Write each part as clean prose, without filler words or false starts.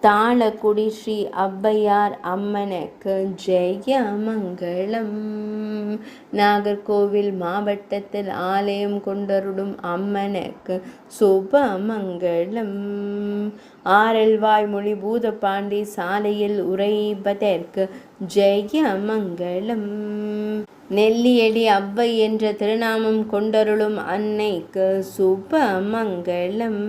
தாளக்குடி ஸ்ரீ ஔவையார் அம்மனுக்கு ஜெய மங்களம். நாகர்கோவில் மாவட்டத்தில் ஆலயம் கொண்டருளும் அம்மனுக்கு சுப மங்களம். ஆரல்வாய்மொழி பூதப்பாண்டி சாலையில் உரைப்பதற்கு ஜெய மங்களம். நெல்லியடி ஔவை என்ற திருநாமம் கொண்டருளும் அன்னைக்கு சுப மங்களம்.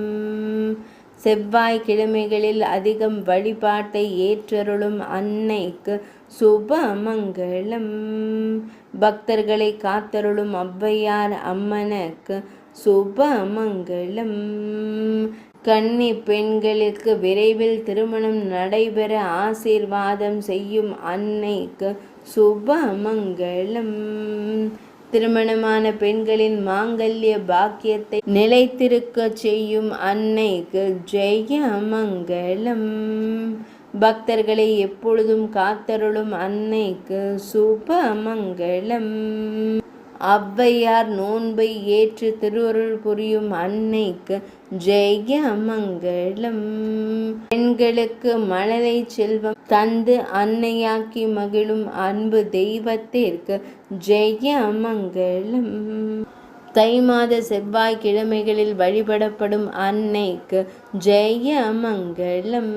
செவ்வாய் கிழமைகளில் அதிகம் வழிபாட்டை ஏற்றருளும் அன்னைக்கு சுப மங்களம். பக்தர்களை காத்தருளும் ஔவையார் அம்மனுக்கு சுப மங்களம். கன்னி பெண்களுக்கு விரைவில் திருமணம் நடைபெற ஆசீர்வாதம் செய்யும் அன்னைக்கு சுப மங்களம். திருமணமான பெண்களின் மாங்கல்ய பாக்கியத்தை நிலைத்திருக்க செய்யும் அன்னைக்கு ஜெய மங்களம். பக்தர்களை எப்பொழுதும் காத்தருளும் அன்னைக்கு சுப மங்களம். ஔவையார் நோன்பை ஏற்று திருவருள் புரியும் அன்னைக்கு ஜெய மங்களம். பெண்களுக்கு மழலை செல்வம் தந்து அன்னையாக்கி மகிழும் அன்பு தெய்வத்திற்கு ஜெய மங்களம். தை மாத செவ்வாய் கிழமைகளில் வழிபடப்படும் அன்னைக்கு ஜெய மங்களம்.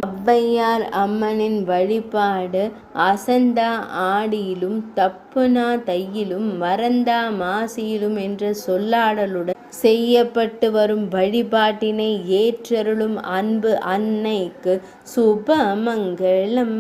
ஔவையார் அம்மனின் வழிபாடு அசந்தா ஆடியிலும் தப்புனா தையிலும் மறந்தா மாசியிலும் என்ற சொல்லாடலுடன் செய்யப்பட்டு வரும் வழிபாட்டினை ஏற்றருளும் அன்பு அன்னைக்கு சுப மங்களம்.